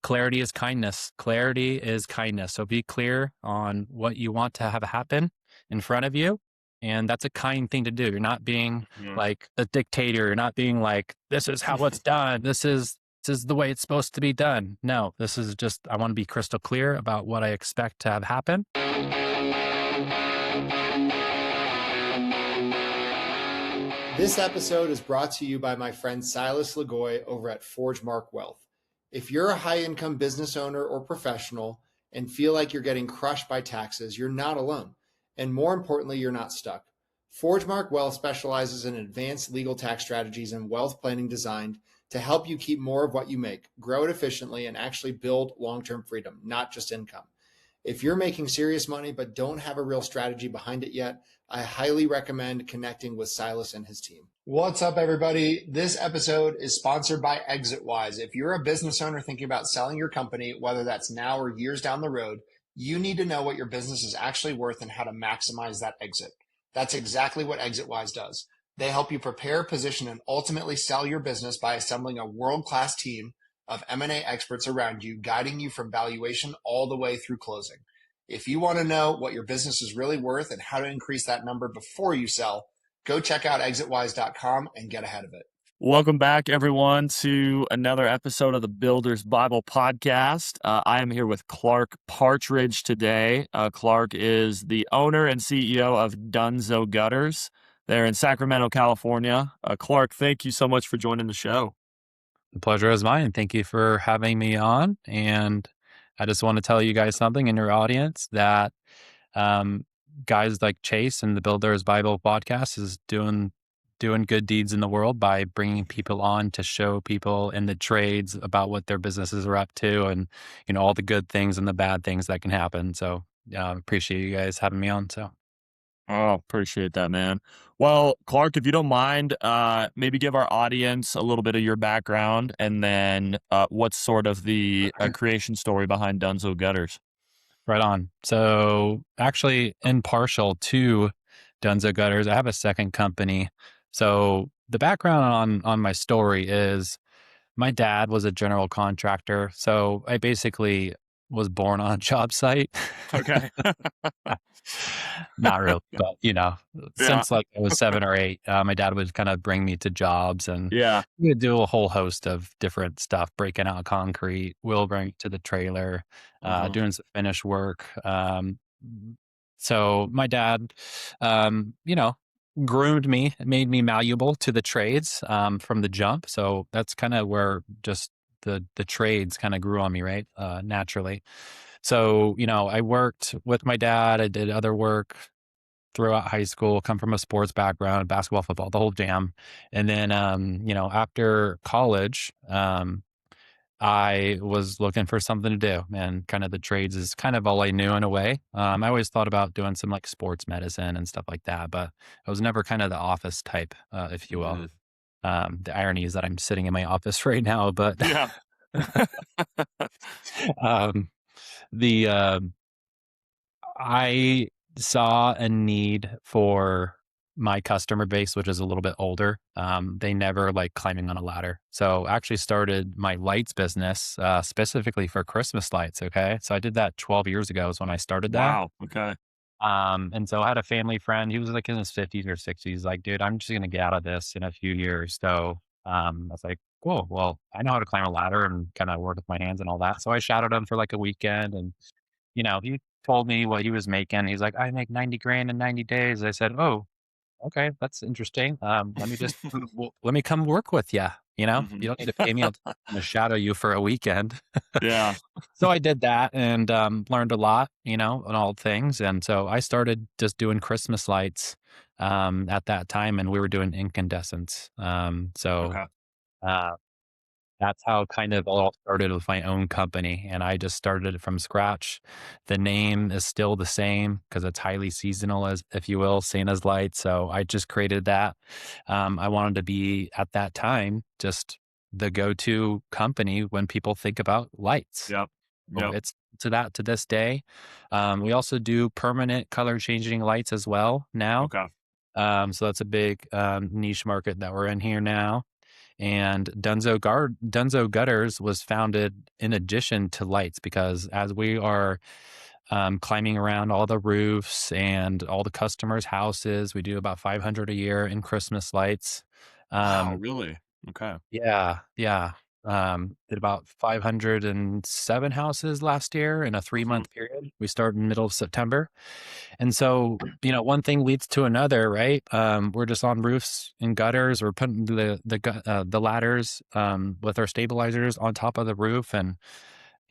clarity is kindness. Clarity is kindness. So be clear on what you want to have happen in front of you. And that's a kind thing to do. You're not being like a dictator. You're not being like, this is how it's done. This is the way it's supposed to be done. No, this is just, I want to be crystal clear about what I expect to have happen. This episode is brought to you by my friend Silas Lagoy over at ForgeMark Wealth. If you're a high-income business owner or professional and feel like you're getting crushed by taxes, you're not alone. And more importantly, you're not stuck. ForgeMark Wealth specializes in advanced legal tax strategies and wealth planning designed to help you keep more of what you make, grow it efficiently, and actually build long-term freedom, not just income. If you're making serious money but don't have a real strategy behind it yet, I highly recommend connecting with Silas and his team. What's up, everybody? This episode is sponsored by Exitwise. If you're a business owner thinking about selling your company, whether that's now or years down the road, you need to know what your business is actually worth and how to maximize that exit. That's exactly what Exitwise does. They help you prepare, position, and ultimately sell your business by assembling a world-class team of M&A experts around you, guiding you from valuation all the way through closing. If you want to know what your business is really worth and how to increase that number before you sell, go check out exitwise.com and get ahead of it. Welcome back, everyone, to another episode of the Builder's Bible Podcast. I am here with Clark Partridge today. Clark is the owner and CEO of Dunzo Gutters. They're in Sacramento, California. Clark, thank you so much for joining the show. The pleasure is mine. Thank you for having me on. And I just want to tell you guys something in your audience that guys like Chase and the Builder's Bible Podcast is doing good deeds in the world by bringing people on to show people in the trades about what their businesses are up to and, all the good things and the bad things that can happen. So appreciate you guys having me on. So. Oh, appreciate that, man. Well, Clark, if you don't mind, maybe give our audience a little bit of your background and then what's sort of the creation story behind Dunzo Gutters. Right on. So actually impartial to Dunzo Gutters, I have a second company. So the background on my story is my dad was a general contractor. So I basically was born on a job site. Okay. Not really, but since like I was 7 or 8, my dad would kind of bring me to jobs and we would do a whole host of different stuff, breaking out concrete, wheel bring to the trailer, doing some finish work. So my dad, groomed me, made me malleable to the trades from the jump. So that's kind of where just the trades kind of grew on me, right? Naturally. So, I worked with my dad. I did other work throughout high school, come from a sports background, basketball, football, the whole jam. And then, after college, I was looking for something to do, and kind of the trades is kind of all I knew in a way. I always thought about doing some like sports medicine and stuff like that, but I was never kind of the office type, if you will. The irony is that I'm sitting in my office right now, but yeah. I saw a need for my customer base, which is a little bit older. They never like climbing on a ladder. So I actually started my lights business specifically for Christmas lights. Okay. So I did that 12 years ago is when I started that. Wow. Okay. And so I had a family friend, he was like in his 50s or 60s, like, dude, I'm just going to get out of this in a few years. So I was like, cool, well, I know how to climb a ladder and kind of work with my hands and all that. So I shadowed him for like a weekend and, he told me what he was making. He's like, I make 90 grand in 90 days. I said, oh, okay, that's interesting. Let me come work with you. You don't need to pay me. I'm going to shadow you for a weekend. Yeah. So I did that and learned a lot, on all things. And so I started just doing Christmas lights at that time, and we were doing incandescents. That's how kind of all started with my own company. And I just started it from scratch. The name is still the same because it's highly seasonal, as if you will, Santa's lights. So I just created that. I wanted to be at that time just the go-to company when people think about lights. Yep. It's to this day. We also do permanent color changing lights as well now. Okay. So that's a big niche market that we're in here now. And Dunzo Gutters was founded in addition to lights because as we are climbing around all the roofs and all the customers' houses, we do about 500 a year in Christmas lights. Wow, Um, really? Okay. yeah, yeah. Did about 507 houses last year in a Mhm. 3-month period. We started in the middle of September. And so, one thing leads to another, right? We're just on roofs and gutters. We're putting the ladders with our stabilizers on top of the roof, and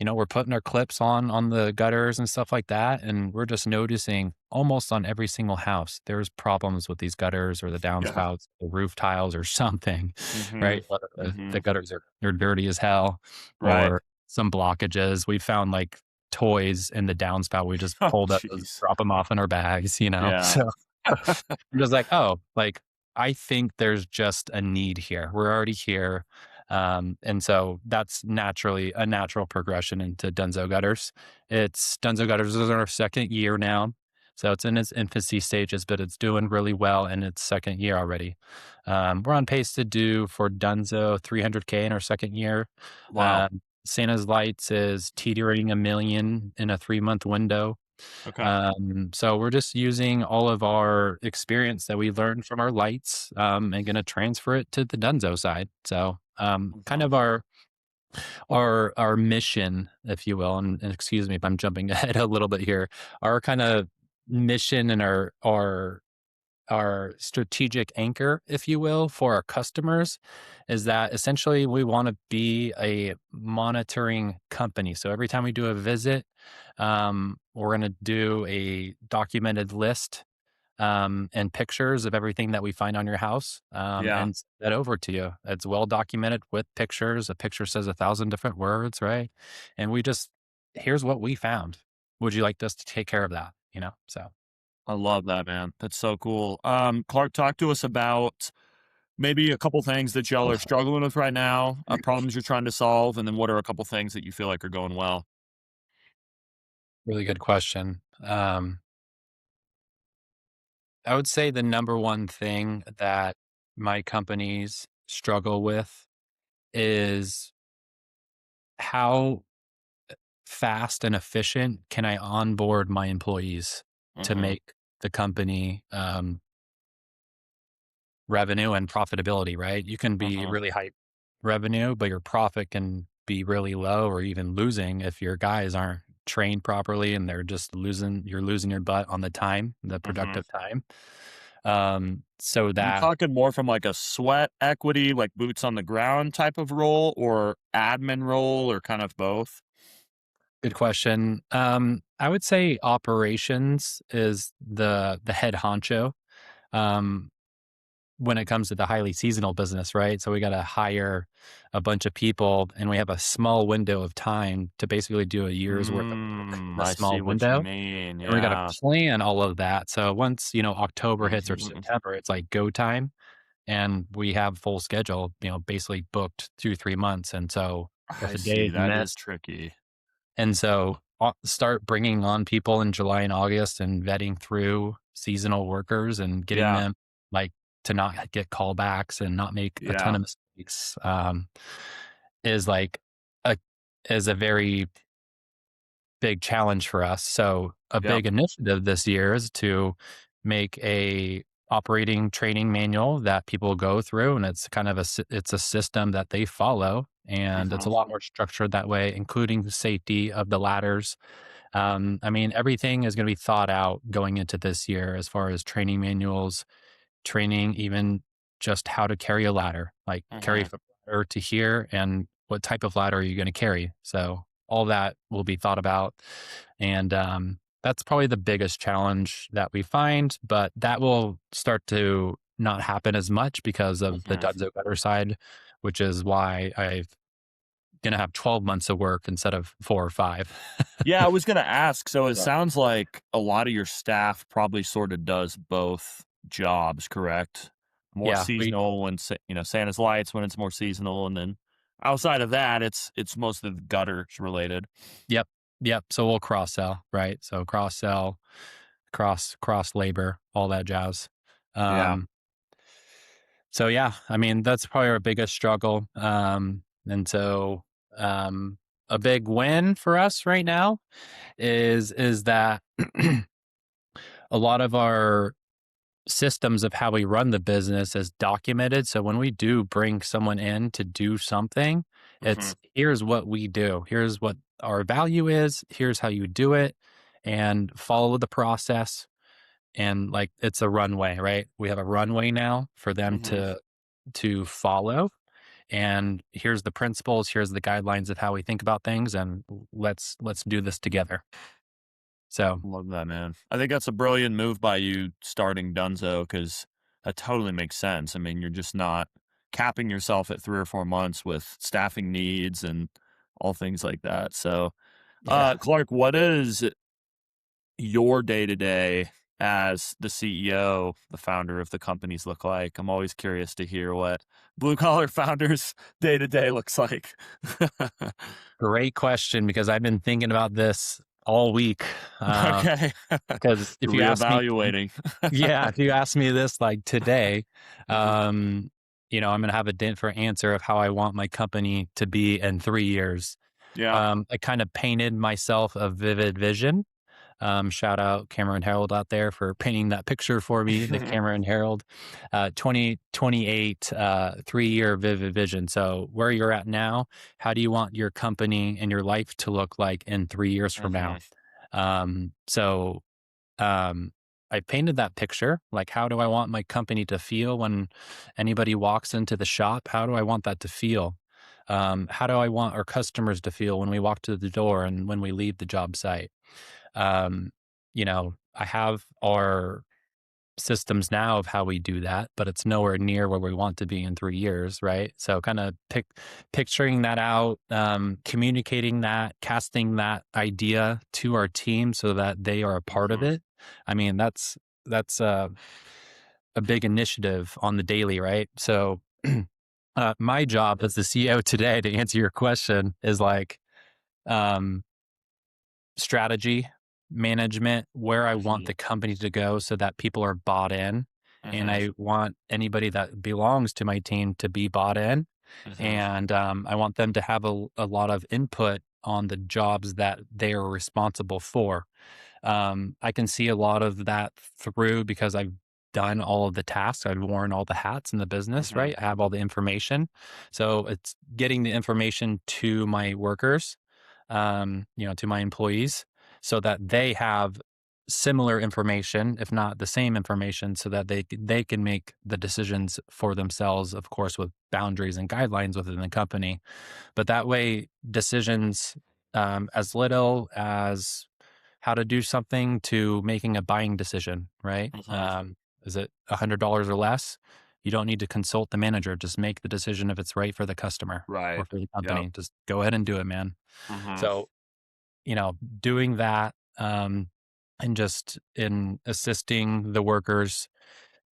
we're putting our clips on the gutters and stuff like that. And we're just noticing almost on every single house, there's problems with these gutters or the Yeah. downspouts, the roof tiles or something, right? Mhm. Whether the Mhm. gutters are dirty as hell Right. or some blockages. We found like toys in the downspout. We just Oh, pulled up, those, jeez. drop them off in our bags, Yeah. So I'm just like, oh, like I think there's just a need here. We're already here. And so that's naturally a natural progression into Dunzo Gutters. Dunzo Gutters is our second year now. So it's in its infancy stages, but it's doing really well in its second year already. We're on pace to do for Dunzo 300K in our second year. Wow. Santa's Lights is teetering a million in a 3-month window. Okay. So we're just using all of our experience that we learned from our lights, and gonna transfer it to the Dunzo side. So, That's kind of awesome. our mission, if you will, and excuse me if I'm jumping ahead a little bit here. Our kind of mission and our strategic anchor, if you will, for our customers is that essentially we want to be a monitoring company. So every time we do a visit, we're going to do a documented list and pictures of everything that we find on your house, Yeah. and send that over to you. It's well documented with pictures. A picture says 1,000 different words, right? And here's what we found. Would you like us to take care of that? So. I love that, man. That's so cool. Clark, talk to us about maybe a couple things that y'all are struggling with right now, problems you're trying to solve, and then what are a couple things that you feel like are going well? Really good question. I would say the number one thing that my companies struggle with is how fast and efficient can I onboard my employees to Mhm. make the company revenue and profitability, right? You can be Mhm. really high revenue, but your profit can be really low or even losing if your guys aren't trained properly and you're losing your butt on the Mhm. productive time. So Are we that talking more from like a sweat equity, like boots on the ground type of role, or admin role, or kind of both? Good question. I would say operations is the head honcho. Um, when it comes to the highly seasonal business, right? So we got to hire a bunch of people and we have a small window of time to basically do a year's worth of work in a I see small what you window. mean. And we got to Yeah. plan all of that. So once, October hits or Mhm. September, it's like go time and we have full schedule, basically booked 2, 3 months. And so if I a day see. is That is missed, tricky. and so start bringing on people in July and August and vetting through seasonal workers and getting Yeah. them like to not get callbacks and not make a ton Yeah. of mistakes, is like a is a very big challenge for us. So a Yep. big initiative this year is to make a operating training manual that people go through, and it's kind of it's a system that they follow, and it's Mhm. a lot more structured that way, including the safety of the ladders. I mean, everything is going to be thought out going into this year as far as training manuals, training, even just how to carry a ladder, like carry Mhm. from ladder to here and what type of ladder are you going to carry. So all that will be thought about. And that's probably the biggest challenge that we find, but that will start to not happen as much because of the Mhm. Dunzo Gutter side, which is why I'm going to have 12 months of work instead of 4 or 5. Yeah, I was gonna ask, so it Yeah. sounds like a lot of your staff probably sort of does both jobs, correct? More Yeah. seasonal when Santa's lights when it's more seasonal, and then outside of that, it's mostly the gutters related. Yep. Yep. So we'll cross sell, right? So cross sell, cross labor, all that jazz. Yeah. Um, So yeah, I mean, that's probably our biggest struggle. And so, a big win for us right now is that a lot of our systems of how we run the business is documented. So when we do bring someone in to do something, Mm-hmm. it's here's what we do. Here's what our value is. Here's how you do it, and follow the process. And like it's a runway, right? We have a runway now for them Mm-hmm. to follow. And here's the principles. Here's the guidelines of how we think about things, and let's do this together. So Love that, man. I think that's a brilliant move by you starting Dunzo because that totally makes sense. I mean, you're just not capping yourself at 3 or 4 months with staffing needs and all things like that. So, yeah. Clark, what does your day to day as the CEO, the founder of the companies look like? I'm always curious to hear what blue collar founders day to day looks like. Great question, because I've been thinking about this all week. Okay. Because if you ask me, Reevaluating. yeah, if you ask me this like today, Hmm. um, I'm going to have a different answer of how I want my company to be in 3 years. Yeah. I kind of painted myself a vivid vision. Shout out Cameron Harold out there for painting that picture for me, the Cameron Harold 2028 3-year vivid vision. So where you're at now, how do you want your company and your life to look like in 3 years from Hmm. now? So I painted that picture. Like, how do I want my company to feel when anybody walks into the shop? How do I want that to feel? How do I want our customers to feel when we walk to the door and when we leave the job site? Um, I have our systems now of how we do that, but it's nowhere near where we want to be in 3 years, right? So kind of picturing that out, communicating that, casting that idea to our team so that they are a part of Hmm. it. I mean, that's a big initiative on the daily, right? So my job as the CEO today, to answer your question, is like um, strategy, management, where I want Hmm. the company to go so that people are bought in. And Hmm. I want anybody that belongs to my team to be bought in. Hmm. And I want them to have a lot of input on the jobs that they are responsible for. I can see a lot of that through because I've done all of the tasks. I've worn all the hats in the business, Hmm. right? I have all the information. So it's getting the information to my workers, to my employees so that they have similar information, if not the same information, so that they can make the decisions for themselves, of course, with boundaries and guidelines within the company. But that way, decisions as little as how to do something to making a buying decision, right? Hmm. Is it $100 or less? You don't need to consult the manager. Just make the decision if it's right for the customer or Right. for the Yep. company. Just go ahead and do it, man. Hmm. So, doing that and just in assisting the workers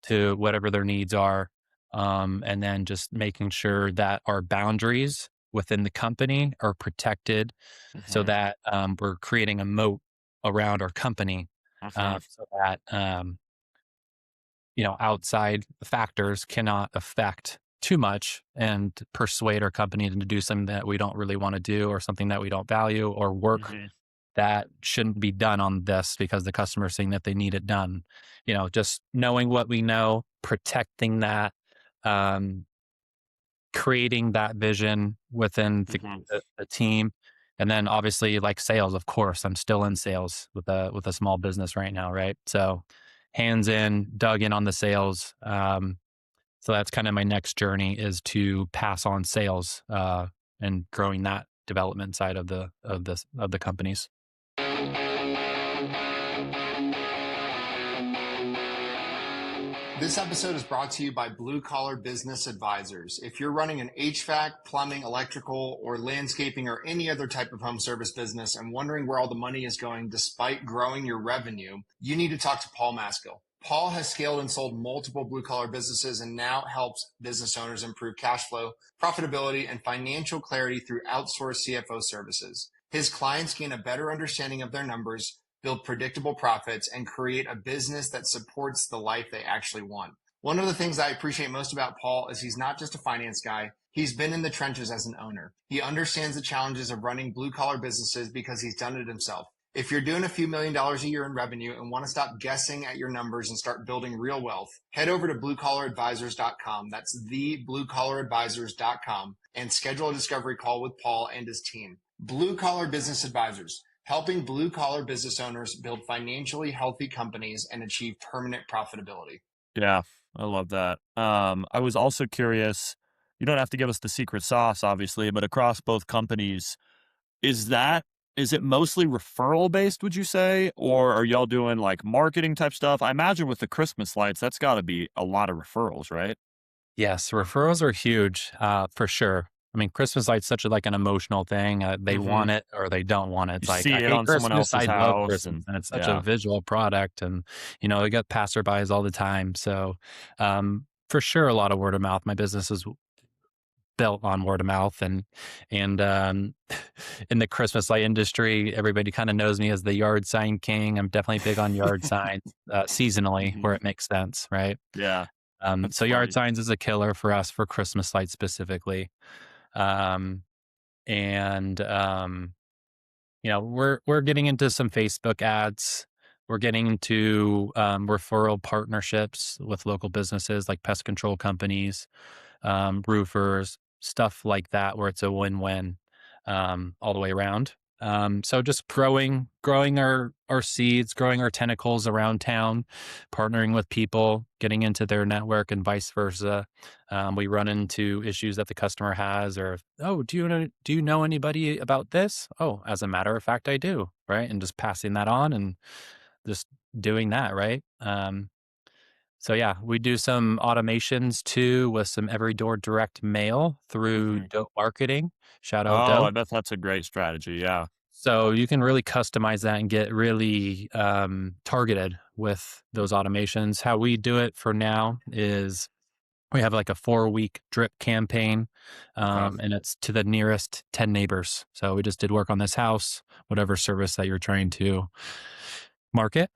to whatever their needs are. And then just making sure that our boundaries within the company are protected so Hmm. that we're creating a moat around our company Hmm. so that, outside factors cannot affect too much and persuade our company to do something that we don't really want to do or something that we don't value or work Hmm. that shouldn't be done on this because the customer is saying that they need it done. Just knowing what we know, protecting that, um, creating that vision within Hmm. the team. And then obviously like sales, of course, I'm still in sales with a small business right now, right? So hands in, dug in on the sales. So that's kind of my next journey is to pass on sales and growing that development side of the companies. This episode is brought to you by Blue Collar Business Advisors. If you're running an HVAC, plumbing, electrical, or landscaping, or any other type of home service business and wondering where all the money is going despite growing your revenue, you need to talk to Paul Maskill. Paul has scaled and sold multiple blue collar businesses and now helps business owners improve cash flow, profitability, and financial clarity through outsourced CFO services. His clients gain a better understanding of their numbers, build predictable profits, and create a business that supports the life they actually want. One of the things I appreciate most about Paul is he's not just a finance guy. He's been in the trenches as an owner. He understands the challenges of running blue collar businesses because he's done it himself. If you're doing a few $1,000,000 a year in revenue and want to stop guessing at your numbers and start building real wealth, head over to bluecollaradvisors.com. That's the bluecollaradvisors.com and schedule a discovery call with Paul and his team. Blue Collar Business Advisors, helping blue collar business owners build financially healthy companies and achieve permanent profitability. Yeah, I love that. I was also curious, you don't have to give us the secret sauce, obviously, but across both companies, is that is it mostly referral based, would you say? Or are y'all doing like marketing type stuff? I imagine with the Christmas lights, that's got to be a lot of referrals, right? Yes, referrals are huge, for sure. I mean, Christmas lights such a like an emotional thing. They Hmm. want it or they don't want it. You It's like see I it hate on someone Christmas. else's I love house, Christmas, and and it's such a yeah. visual product. And we got passerbys all the time. So, for sure, a lot of word of mouth. My business is built on word of mouth, and in the Christmas light industry, everybody kind of knows me as the yard sign king. I'm definitely big on yard signs, seasonally Hmm. where it makes sense, right? Yeah, that's So yard funny. signs is a killer for us for Christmas lights specifically. Um, and we're getting into some Facebook ads. We're getting into referral partnerships with local businesses like pest control companies, roofers, stuff like that, where it's a win-win all the way around. So just growing our seeds, growing our tentacles around town, partnering with people, getting into their network, and vice versa. We run into issues that the customer has, or oh, do you know anybody about this? Oh, as a matter of fact, I do, right? And just passing that on and just doing that, right? So yeah, we do some automations too with some every door direct mail through Hmm. Dope Marketing. Shout out Oh, I Dope. bet that's a great strategy. Yeah. So you can really customize that and get really targeted with those automations. How we do it for now is we have like a 4-week drip campaign, Okay. and it's to the nearest 10 neighbors. So we just did work on this house, whatever service that you're trying to market.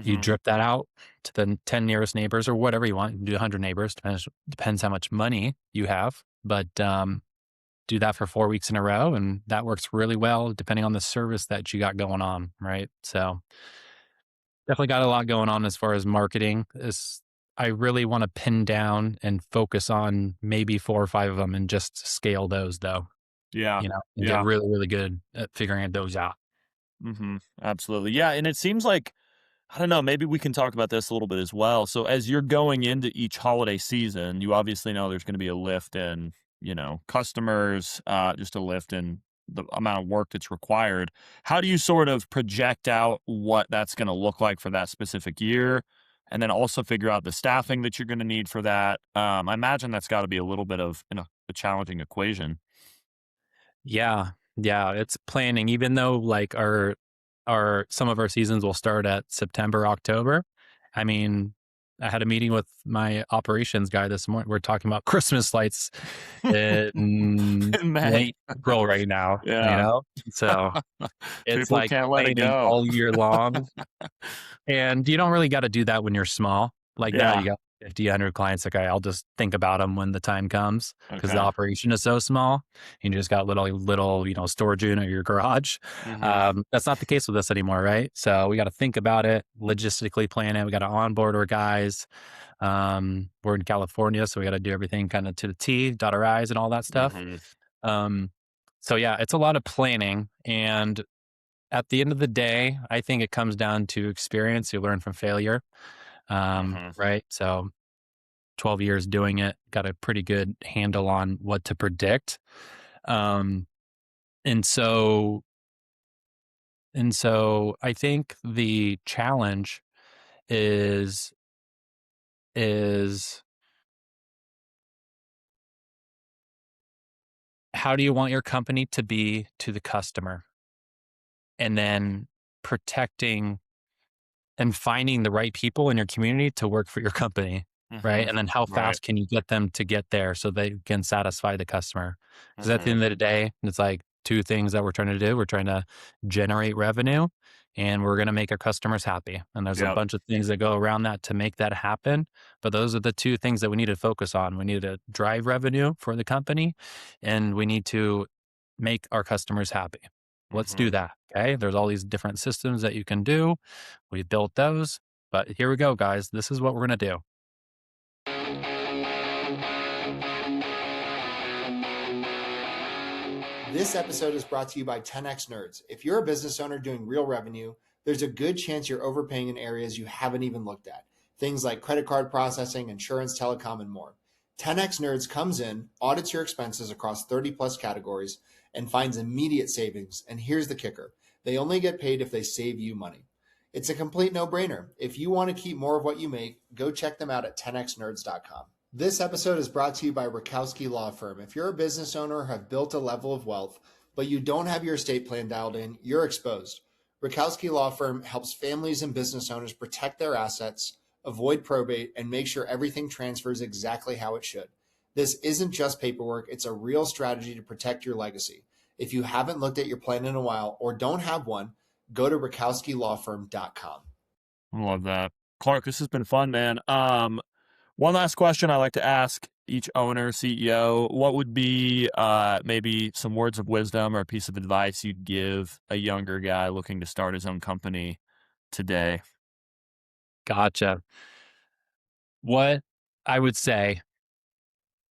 You Hmm. drip that out to the 10 nearest neighbors or whatever you want. You can do 100 neighbors, depends how much money you have. But do that for 4 weeks in a row, and that works really well depending on the service that you got going on, right? So definitely got a lot going on as far as marketing. Is I really want to pin down and focus on maybe 4 or 5 of them and just scale those though, Yeah. and get Yeah. really, really good at figuring those out. Absolutely. Yeah. And it seems like, I don't know, maybe we can talk about this a little bit as well. So as you're going into each holiday season, you obviously know there's going to be a lift in, customers, just a lift in the amount of work that's required. How do you sort of project out what that's going to look like for that specific year? And then also figure out the staffing that you're going to need for that. I imagine that's got to be a little bit of a challenging equation. Yeah. Yeah, it's planning even though, like, our some of our seasons will start at September, October. I mean, I had a meeting with my operations guy this morning. We're talking about Christmas lights in In May. late April right now, Yeah. So, it's People like can't let it planning go. all year long. And you don't really gotta do that when you're small. Like that, Yeah. you got 50, 100 clients, okay, I'll just think about them when the time comes because the Okay. operation is so small, and you just got little, storage unit or your garage. Mhm. That's not the case with us anymore, right? So we gotta think about it, logistically plan it, we gotta onboard our guys. We're in California, so we gotta do everything kinda to the T, dot our I's and all that stuff. Mhm. Um, so yeah, it's a lot of planning, and at the end of the day, I think it comes down to experience. You learn from failure, Mhm. right? So 12 years doing it, got a pretty good handle on what to predict. Um, and so, I think the challenge is, is how do you want your company to be to the customer? And then protecting and finding the right people in your community to work for your company, right? Mhm. And then how Right. fast can you get them to get there so they can satisfy the customer? Because at the Mhm. end of the day, it's like two things that we're trying to do. We're trying to generate revenue and we're going to make our customers happy. And there's a Yep. bunch of things that go around that to make that happen. But those are the two things that we need to focus on. We need to drive revenue for the company, and we need to make our customers happy. Let's do Mhm. that. Okay. There's all these different systems that you can do. We built those, but here we go, guys. This is what we're going to do. This episode is brought to you by 10x Nerds. If you're a business owner doing real revenue, there's a good chance you're overpaying in areas you haven't even looked at. Things like credit card processing, insurance, telecom, and more. 10x Nerds comes in, audits your expenses across 30 plus categories, and finds immediate savings. And here's the kicker: they only get paid if they save you money. It's a complete no-brainer. If you want to keep more of what you make, go check them out at 10xnerds.com. This episode is brought to you by Rakowski Law Firm. If you're a business owner or have built a level of wealth, but you don't have your estate plan dialed in, you're exposed. Rakowski Law Firm helps families and business owners protect their assets, avoid probate, and make sure everything transfers exactly how it should. This isn't just paperwork, it's a real strategy to protect your legacy. If you haven't looked at your plan in a while or don't have one, go to rakowskilawfirm.com. I love that. Clark, this has been fun, man. One last question I like to ask each owner, CEO. What would be maybe some words of wisdom or a piece of advice you'd give a younger guy looking to start his own company today? Gotcha. What I would say,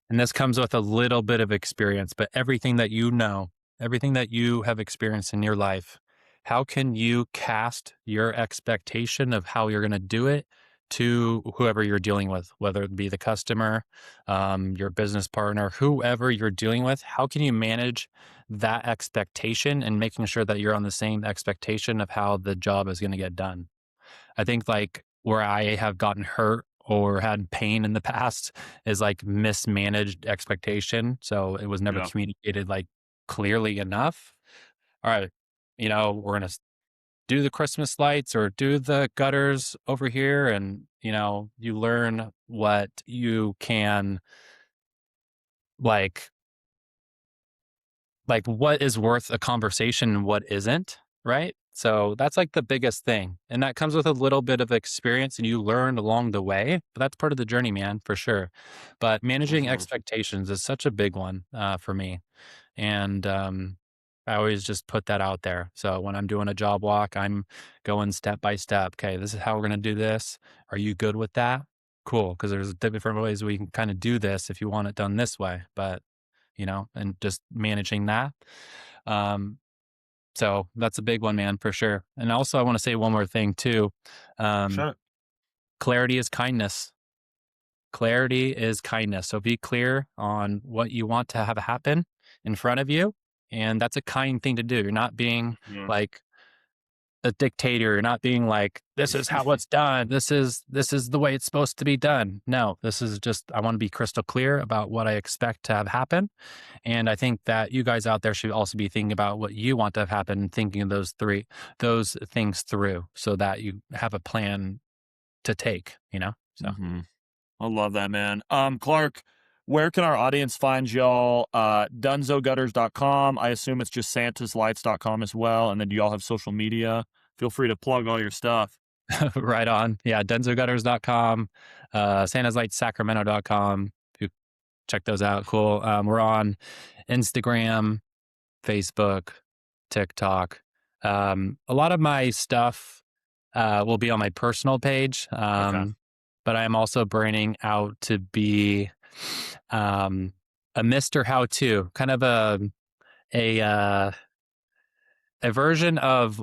and this comes with a little bit of experience, but everything that you know, everything that you have experienced in your life, how can you cast your expectation of how you're going to do it to whoever you're dealing with, whether it be the customer, your business partner, whoever you're dealing with? How can you manage that expectation and making sure that you're on the same expectation of how the job is going to get done? I think like where I have gotten hurt or had pain in the past is like mismanaged expectation. So it was never Yeah. communicated like clearly enough. All right, we're going to do the Christmas lights or do the gutters over here. And, you learn what you can like what is worth a conversation and what isn't, right? So that's like the biggest thing. And that comes with a little bit of experience and you learn along the way, but that's part of the journey, man, for sure. But managing Mhm. expectations is such a big one for me. And I always just put that out there. So when I'm doing a job walk, I'm going step by step. Okay, this is how we're going to do this. Are you good with that? Cool. Because there's different ways we can kind of do this if you want it done this way. But and just managing that. Um, so that's a big one, man, for sure. And also, I want to say one more thing too. Um, Sure. clarity is kindness. Clarity is kindness. So be clear on what you want to have happen in front of you. And that's a kind thing to do. You're not being Yeah. like a dictator. You're not being like, this is how it's done. This is the way it's supposed to be done. No, this is just, I want to be crystal clear about what I expect to have happen. And I think that you guys out there should also be thinking about what you want to have happen and thinking of those things through so that you have a plan to take. So Mhm. I love that, man. Clark, where can our audience find y'all? DunzoGutters.com. I assume it's just SantasLights.com as well. And then do y'all have social media? Feel free to plug all your stuff. right on. Yeah, DunzoGutters.com, SantasLightSacramento.com. You check those out. Cool. We're on Instagram, Facebook, TikTok. A lot of my stuff will be on my personal page, Okay. but I am also branding out to be a Mr. How To, kind of a a version of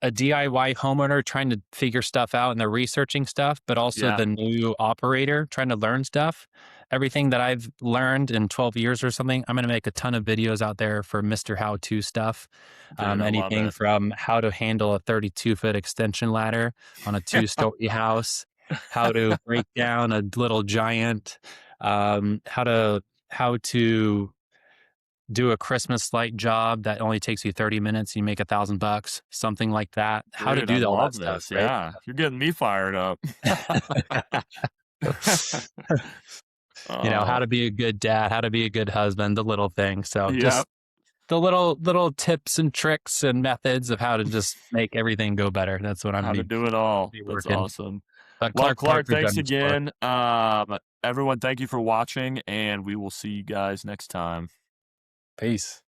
a DIY homeowner trying to figure stuff out and they're researching stuff, but also Yeah. the new operator trying to learn stuff. Everything that I've learned in 12 years or something, I'm going to make a ton of videos out there for Mr. How To stuff. Dude, I love Anything it. from how to handle a 32-foot extension ladder on a 2-story house, how to break down a little giant, how to do a Christmas light job that only takes you 30 minutes, you make $1,000, something like that. How to Dude, I do all that love stuff, this. right? Yeah. You're getting me fired up. How uh, to be a good dad, how to be a good husband, the little things. So yeah. just the little tips and tricks and methods of how to just make everything go better. That's what I'm How gonna to do it all. be That's working. awesome. But Well, Clark, Partridge thanks underscore. again. Everyone, thank you for watching, and we will see you guys next time. Peace.